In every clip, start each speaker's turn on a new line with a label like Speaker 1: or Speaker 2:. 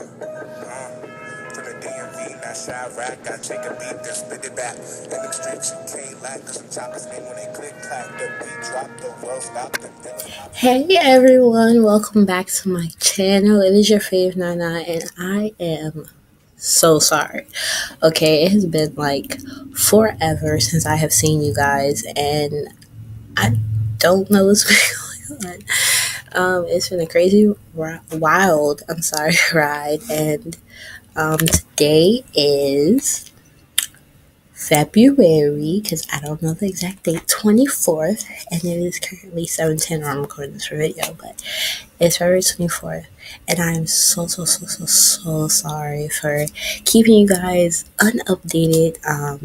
Speaker 1: From the DMV, not shy rack. I take a beat, then spit it back. In them streets, you can't lack. Cause some choppers name when they click clack. The beat drop, the flow stop, the feelings pop. Hey everyone, welcome back to my channel. It is your fave Nana, and I am so sorry. Okay, it has been like forever since I have seen you guys, and I don't know what's been going on. It's been a crazy, wild, ride, and today is February, because I don't know the exact date, 24th, and it is currently 7:10 when I'm recording this video, but it's February 24th, and I am so sorry for keeping you guys unupdated.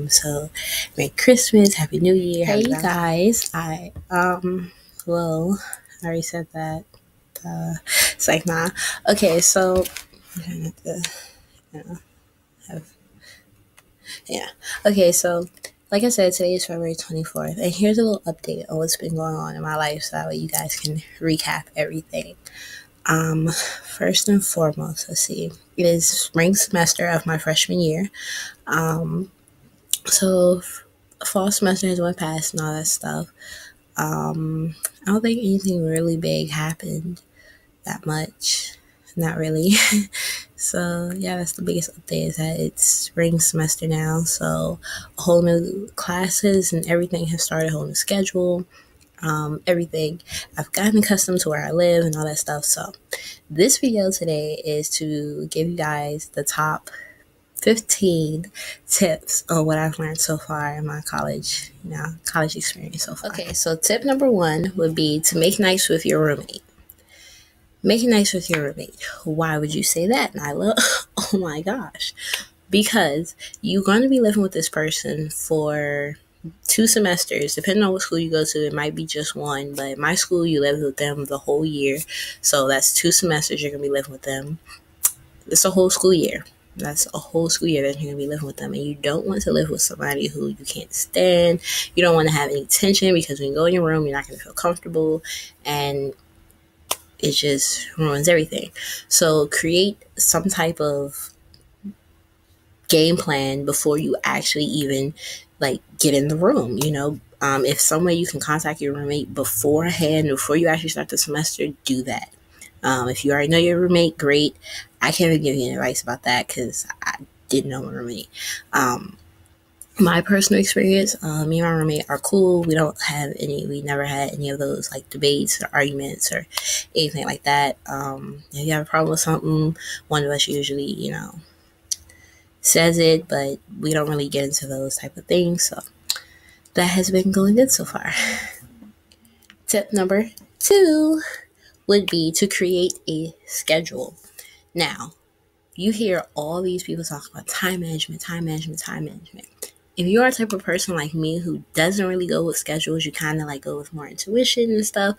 Speaker 1: So Merry Christmas, Happy New Year. Hey guys, I already said that. It's like, nah. Okay, so I'm trying not to, Okay, so like I said, today is February 24th, and here's a little update on what's been going on in my life so that way you guys can recap everything. First and foremost, let's see, it is spring semester of my freshman year. So fall semester has went past and all that stuff. I don't think anything really big happened that much. Not really. So yeah, that's the biggest update, is that it's spring semester now. So a whole new classes and everything has started, a whole new schedule. Everything. I've gotten accustomed to where I live and all that stuff. So this video today is to give you guys the top 15 tips on what I've learned so far in my college experience so far. Okay, so tip number 1 would be to make nice with your roommate. Making nice with your roommate. Why would you say that, Nyla? Oh my gosh. Because you're going to be living with this person for 2 semesters. Depending on what school you go to, it might be just 1. But at my school, you live with them the whole year. So that's 2 semesters you're going to be living with them. It's a whole school year. That's a whole school year that you're going to be living with them. And you don't want to live with somebody who you can't stand. You don't want to have any tension, because when you go in your room, you're not going to feel comfortable. And it just ruins everything. So create some type of game plan before you actually even get in the room. If some way you can contact your roommate beforehand, before you actually start the semester, do that. If you already know your roommate, great. I can't even give you any advice about that because I didn't know my roommate. My personal experience, me and my roommate are cool. We never had any of those debates or arguments or anything like that. If you have a problem with something, one of us usually, says it, but we don't really get into those type of things. So that has been going good so far. Tip number 2 would be to create a schedule. Now, you hear all these people talk about time management. If you're a type of person like me who doesn't really go with schedules, you kind of go with more intuition and stuff,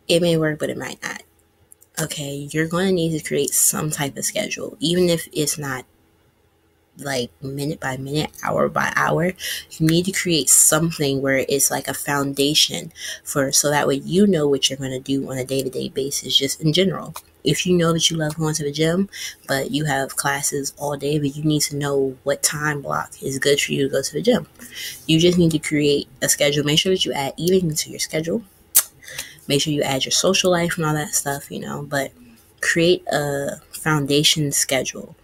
Speaker 1: it may work, but it might not. Okay, you're going to need to create some type of schedule, even if it's not minute by minute, hour by hour. You need to create something where it's a foundation so that way you know what you're going to do on a day-to-day basis, just in general. If you know that you love going to the gym, but you have classes all day, but you need to know what time block is good for you to go to the gym. You just need to create a schedule. Make sure that you add eating into your schedule. Make sure you add your social life and all that stuff, but create a foundation schedule,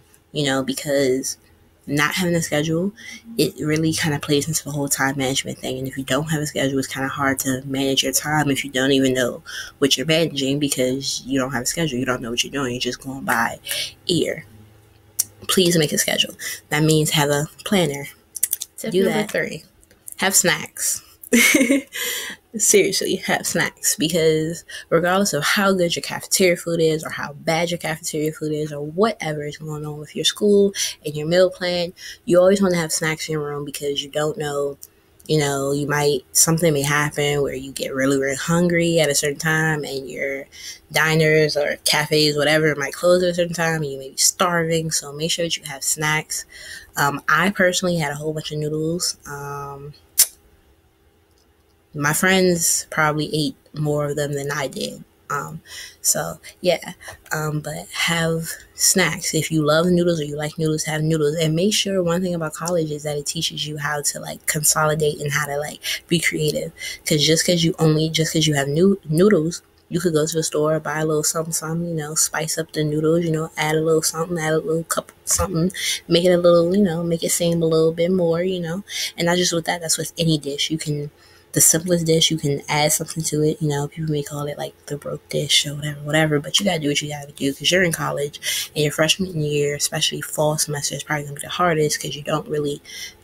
Speaker 1: because not having a schedule, it really kind of plays into the whole time management thing. And if you don't have a schedule, it's kind of hard to manage your time if you don't even know what you're managing, because you don't have a schedule. You don't know what you're doing. You're just going by ear. Please make a schedule. That means have a planner. Tip number 3, have snacks. Seriously, have snacks, because regardless of how good your cafeteria food is or how bad your cafeteria food is or whatever is going on with your school and your meal plan, you always want to have snacks in your room, because you don't know, something may happen where you get really, really hungry at a certain time and your diners or cafes, whatever, might close at a certain time and you may be starving. So make sure that you have snacks. I personally had a whole bunch of noodles. My friends probably ate more of them than I did. So yeah, but have snacks. If you love noodles or you like noodles, have noodles. And make sure one thing about college is that it teaches you how to like consolidate and how to like be creative. Because just because you have noodles, you could go to the store, buy a little something, something, spice up the noodles, add a little something, add a little cup of something, make it a little, make it seem a little bit more, and not just with that, that's with any dish. You can, the simplest dish, you can add something to it. People may call it like the broke dish or whatever, but you gotta do what you gotta do because you're in college and your freshman year, especially fall semester, is probably gonna be the hardest because you don't really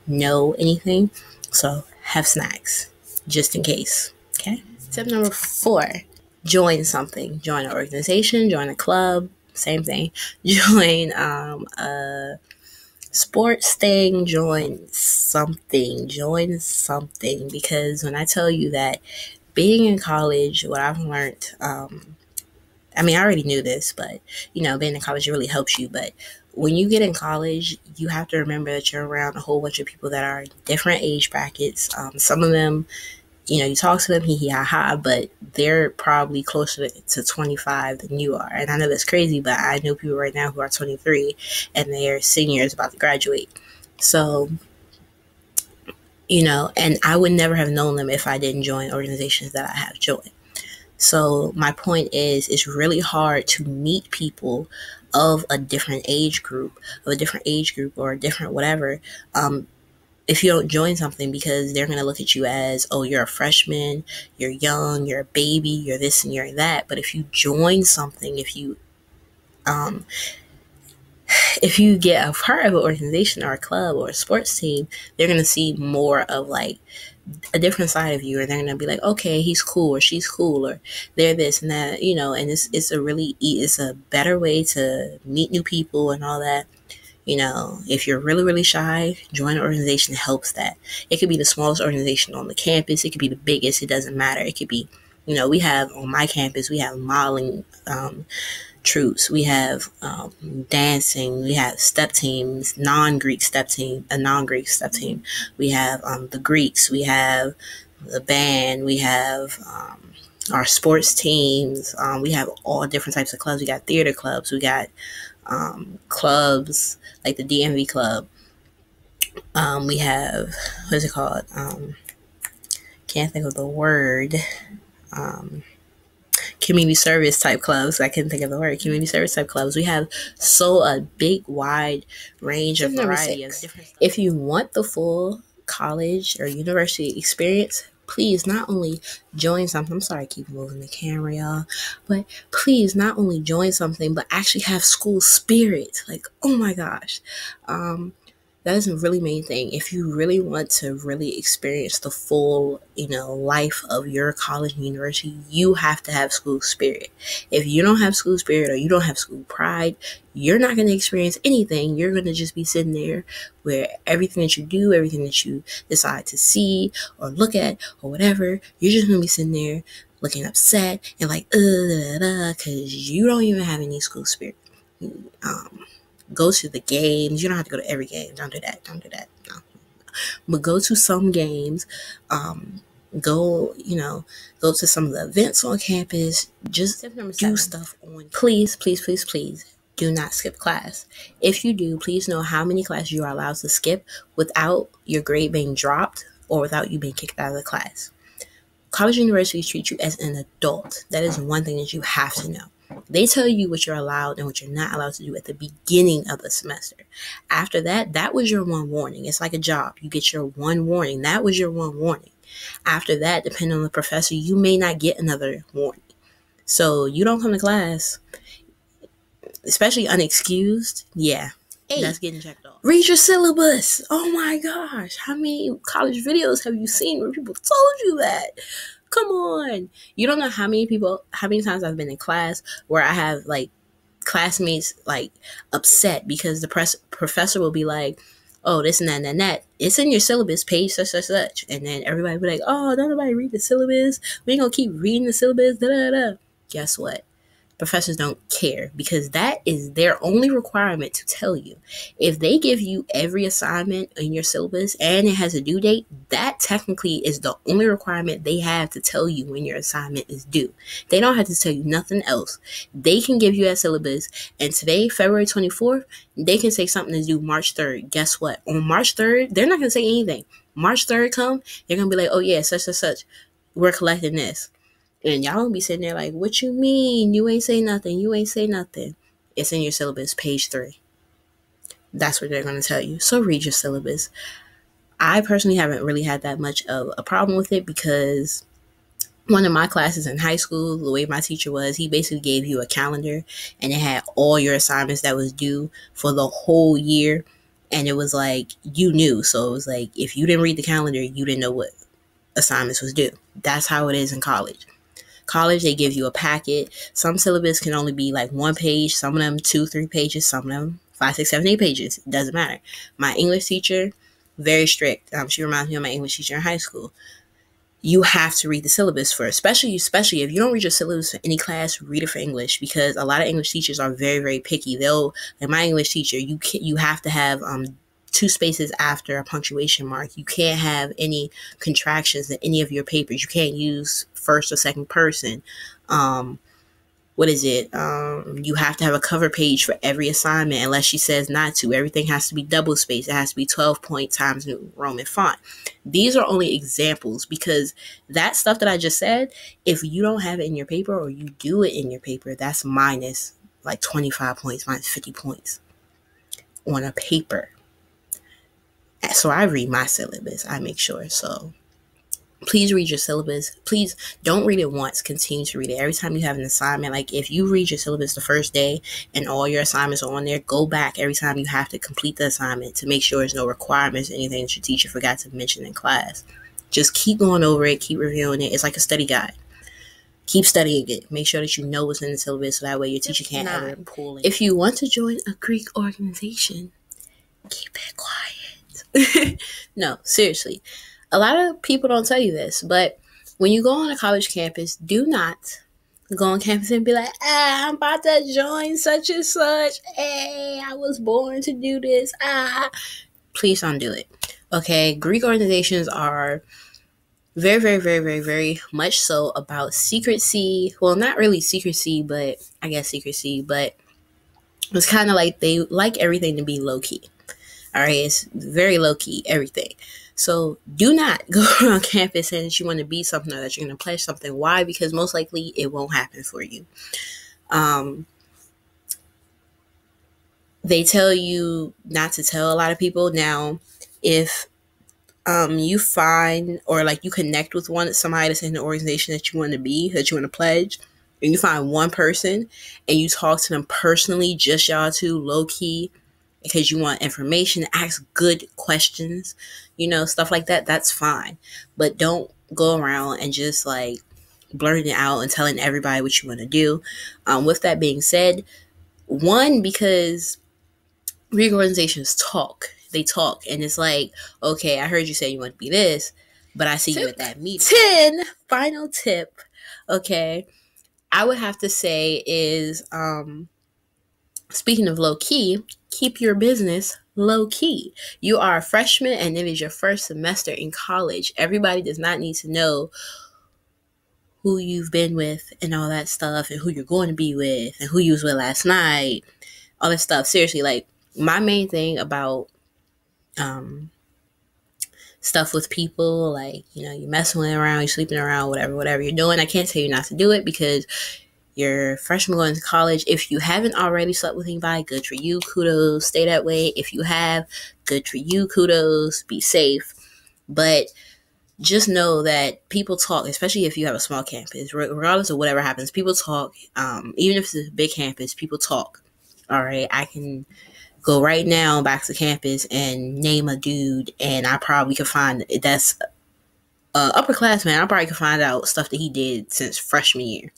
Speaker 1: know anything. So have snacks just in case. Okay. Tip number 4, join something. Join an organization, join a club, same thing. Join a sports thing, join something, because when I tell you that being in college, what I've learned, I already knew this, but being in college really helps you. But when you get in college, you have to remember that you're around a whole bunch of people that are in different age brackets. Some of them, you talk to them, hee hee ha ha, but they're probably closer to 25 than you are. And I know that's crazy, but I know people right now who are 23 and they're seniors about to graduate. So, and I would never have known them if I didn't join organizations that I have joined. So my point is, it's really hard to meet people of a different age group, or a different whatever, if you don't join something, because they're going to look at you as, oh, you're a freshman, you're young, you're a baby, you're this and you're that. But if you join something, if you get a part of an organization or a club or a sports team, they're going to see more of like a different side of you, and they're going to be like, okay, he's cool or she's cool, or they're this and that, and it's a better way to meet new people and all that. If you're really, really shy, join an organization that helps that. It could be the smallest organization on the campus. It could be the biggest. It doesn't matter. It could be, we have on my campus, we have modeling troops. We have dancing. We have step teams, non-Greek step team. We have the Greeks. We have the band. We have our sports teams. We have all different types of clubs. We got theater clubs. We got clubs like the DMV club. We have, what is it called? Can't think of the word. Community service type clubs. I couldn't think of the word. Community service type clubs. We have a big, wide range of variety of different stuff. If you want the full college or university experience, please not only join something. I'm sorry I keep moving the camera, y'all. But please not only join something, but actually have school spirit. Like, oh my gosh. That is a really main thing. If you really want to really experience the full, life of your college and university, you have to have school spirit. If you don't have school spirit or you don't have school pride, you're not going to experience anything. You're going to just be sitting there where everything that you do, everything that you decide to see or look at or whatever, you're just going to be sitting there looking upset and like, because you don't even have any school spirit. Go to the games. You don't have to go to every game. Don't do that. No. But go to some games. Go to some of the events on campus. Just do stuff on. Please do not skip class. If you do, please know how many classes you are allowed to skip without your grade being dropped or without you being kicked out of the class. College universities treat you as an adult. That is one thing that you have to know. They tell you what you're allowed and what you're not allowed to do at the beginning of the semester. After that, that was your one warning. It's like a job. You get your one warning. That was your one warning. After that, depending on the professor, you may not get another warning. So you don't come to class, especially unexcused. Yeah. That's getting checked off. Read your syllabus. Oh my gosh. How many college videos have you seen where people told you that? Come on. You don't know how many times I've been in class where I have like classmates like upset because the professor will be like, oh, this and that and that. It's in your syllabus, page such. And then everybody will be like, oh, don't nobody read the syllabus. We ain't gonna keep reading the syllabus. Da, da, da. Guess what? professors don't care because that is their only requirement to tell you. If they give you every assignment in your syllabus and it has a due date, that technically is the only requirement they have to tell you when your assignment is due. They don't have to tell you nothing else. They can give you that syllabus, and today, February 24th, they can say something is due March 3rd. Guess what? On March 3rd, they're not going to say anything. March 3rd come, they're going to be like, oh yeah, such, we're collecting this. And y'all gonna be sitting there like, what you mean? You ain't say nothing. You ain't say nothing. It's in your syllabus, page 3. That's what they're gonna tell you. So read your syllabus. I personally haven't really had that much of a problem with it because one of my classes in high school, the way my teacher was, he basically gave you a calendar and it had all your assignments that was due for the whole year. And it was like, you knew. So it was like, if you didn't read the calendar, you didn't know what assignments was due. That's how it is in college. College, they give you a packet. Some syllabus can only be like 1 page, some of them 2, 3 pages, some of them 5, 6, 7, 8 pages. It doesn't matter. My English teacher, very strict. She reminds me of my English teacher in high school. You have to read the syllabus first, especially if you don't read your syllabus for any class, read it for English, because a lot of English teachers are very, very picky. Like my English teacher, you have to have 2 spaces after a punctuation mark. You can't have any contractions in any of your papers. You can't use first or second person. You have to have a cover page for every assignment unless she says not to. Everything has to be double spaced. It has to be 12 point times New Roman font. These are only examples because that stuff that I just said, if you don't have it in your paper or you do it in your paper, that's minus like 25 points, minus 50 points on a paper. So I read my syllabus. I make sure. So please read your syllabus. Please don't read it once. Continue to read it. Every time you have an assignment, like if you read your syllabus the first day and all your assignments are on there, go back every time you have to complete the assignment to make sure there's no requirements, anything that your teacher forgot to mention in class. Just keep going over it. Keep reviewing it. It's like a study guide. Keep studying it. Make sure that you know what's in the syllabus so that way your teacher can't ever pull it. If you want to join a Greek organization, keep it quiet. No, seriously. A lot of people don't tell you this, but when you go on a college campus, do not go on campus and be like, I'm about to join such and such. Hey, I was born to do this. Please don't do it. Okay, Greek organizations are very, very, very, very, very much so about secrecy. Well, not really secrecy, but I guess secrecy, but it's kind of like they like everything to be low-key. All right, it's very low-key, everything. So do not go on campus saying that you want to be something or that you're going to pledge something. Why? Because most likely it won't happen for you. They tell you not to tell a lot of people. Now, if you find or like you connect with somebody that's in the organization that you want to be, that you want to pledge, and you find one person and you talk to them personally, just y'all two, low-key, because you want information, ask good questions, stuff like that, that's fine. But don't go around and just like blurting it out and telling everybody what you want to do. With that being said, one, because Greek organizations talk. They talk. And it's like, okay, I heard you say you want to be this, but I see you at that meeting. 10, final tip, okay, I would have to say is, speaking of low-key, keep your business low-key. You are a freshman and it is your first semester in college. Everybody does not need to know who you've been with and all that stuff and who you're going to be with and who you was with last night, all that stuff. Seriously, like my main thing about stuff with people, like, you're messing around, you're sleeping around, whatever you're doing, I can't tell you not to do it because you're freshman going to college. If you haven't already slept with anybody, good for you, kudos, stay that way. If you have, good for you, kudos, be safe. But just know that people talk, especially if you have a small campus, regardless of whatever happens, people talk. Even if it's a big campus, people talk. All right, I can go right now back to campus and name a dude, and I probably could find that's upperclassman. I probably could find out stuff that he did since freshman year.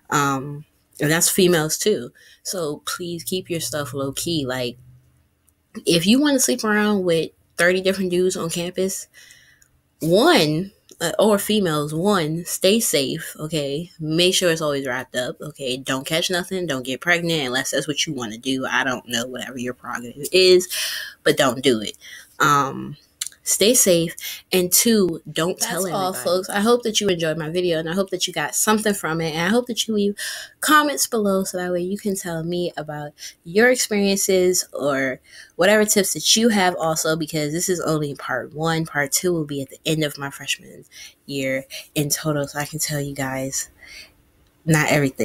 Speaker 1: And that's females too. So please keep your stuff low key. Like, if you want to sleep around with 30 different dudes on campus, one, or females, one, stay safe, okay? Make sure it's always wrapped up, okay? Don't catch nothing, don't get pregnant unless that's what you want to do. I don't know, whatever your prerogative is, but don't do it. Stay safe. And two, don't tell anybody. That's all, folks. I hope that you enjoyed my video, and I hope that you got something from it, and I hope that you leave comments below so that way you can tell me about your experiences or whatever tips that you have also, because this is only part 1. Part 2 will be at the end of my freshman year in total, so I can tell you guys not everything.